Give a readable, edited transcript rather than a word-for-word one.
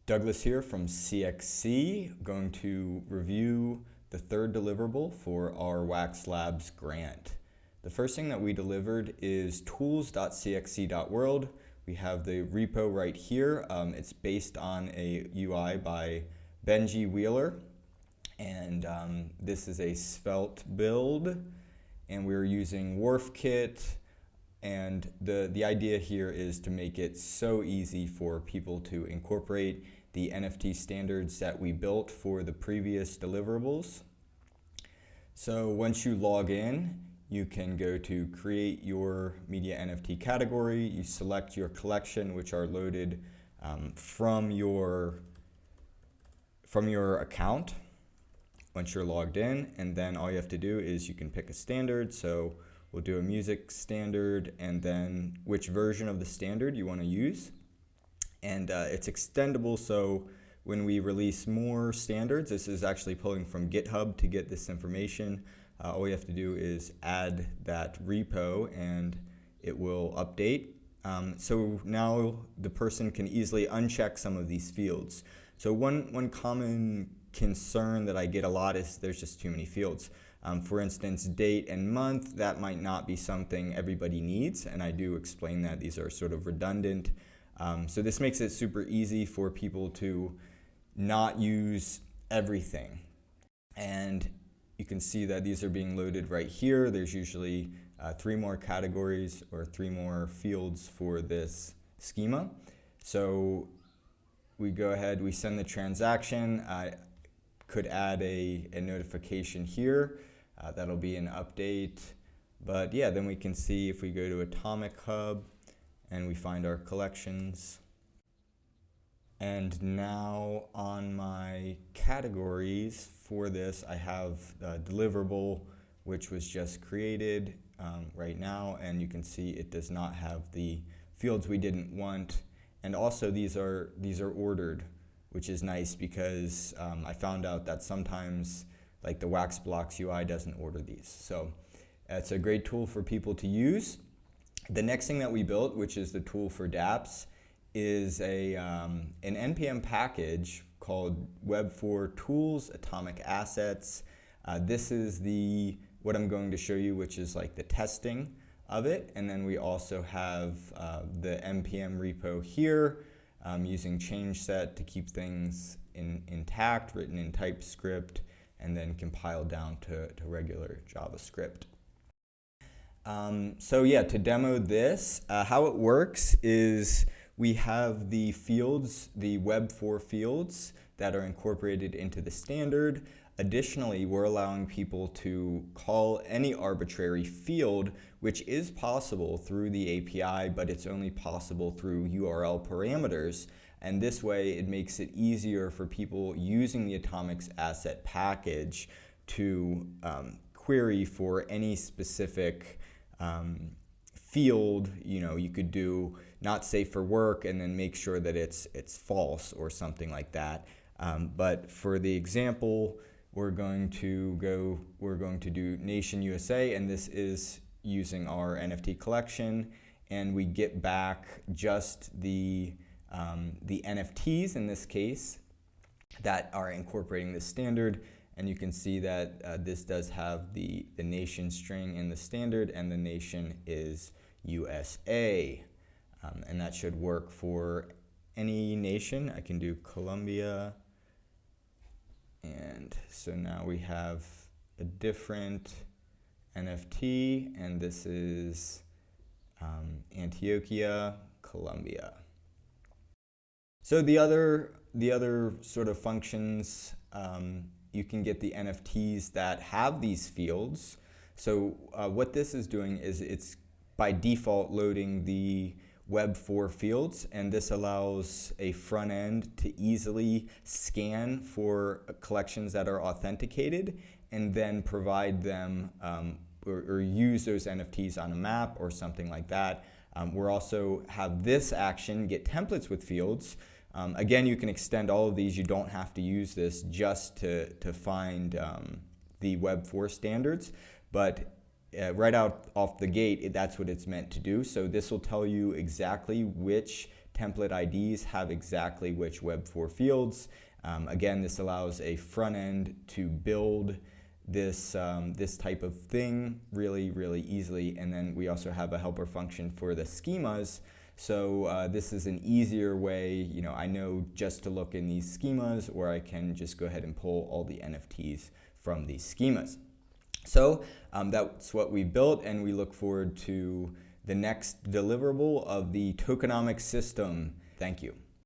Douglas here from CXC, going to review the third deliverable for our Wax Labs grant. The first thing that we delivered is tools.cXc.world. We have the repo right here. It's based on a UI by Benji Wheeler, and this is a svelte build, and we're using WharfKit. And the idea here is to make it so easy for people to incorporate the NFT standards that we built for the previous deliverables. So once you log in, you can go to create your media NFT category. You select your collection, which are loaded from your account once you're logged in. And then all you have to do is you can pick a standard. So we'll do a music standard and then which version of the standard you want to use. And it's extendable, so when we release more standards, this is actually pulling from GitHub to get this information. All we have to do is add that repo and it will update. So now the person can easily uncheck some of these fields. So one common concern that I get a lot is there's just too many fields. For instance, date and month, that might not be something everybody needs, and I do explain that these are sort of redundant. So this makes it super easy for people to not use everything. And you can see that these are being loaded right here. There's usually 3 more categories or 3 more fields for this schema. So we go ahead, we send the transaction. I could add a notification here. That'll be an update. But yeah, then we can see if we go to Atomic Hub and we find our collections. And now on my categories for this, I have Deliverable, which was just created right now, and you can see it does not have the fields we didn't want. And also these are ordered, which is nice because I found out that sometimes like the Wax Blocks UI doesn't order these. So it's a great tool for people to use. The next thing that we built, which is the tool for dApps, is an NPM package called Web4 Tools Atomic Assets. This is what I'm going to show you, which is like the testing of it. And then we also have the NPM repo here using change set to keep things intact, written in TypeScript, and then compiled down to regular JavaScript. So yeah, to demo this, how it works is we have the fields, the Web4 fields that are incorporated into the standard. Additionally, we're allowing people to call any arbitrary field, which is possible through the API, but it's only possible through URL parameters. And this way, it makes it easier for people using the Atomics Asset package to query for any specific field. You know, you could do not safe for work and then make sure that it's false or something like that. But for the example, we're going to do Nation USA, and this is using our NFT collection, and we get back just the NFTs in this case that are incorporating the standard. And you can see that this does have the nation string in the standard, and the nation is USA. And that should work for any nation. I can do Colombia. And so now we have a different NFT, and this is Antioquia, Colombia. So the other sort of functions, you can get the NFTs that have these fields. So what this is doing is it's by default loading the Web4 fields, and this allows a front end to easily scan for collections that are authenticated and then provide them or use those NFTs on a map or something like that. We're also have this action, get templates with fields. Again, you can extend all of these. You don't have to use this just to find the Web4 standards, but right out off the gate, that's what it's meant to do. So this will tell you exactly which template IDs have exactly which Web4 fields. Again, this allows a front end to build this type of thing really easily. And then we also have a helper function for the schemas. So this is an easier way, I know just to look in these schemas, or I can just go ahead and pull all the NFTs from these schemas. So that's what we built, and we look forward to the next deliverable of the tokenomics system. Thank you.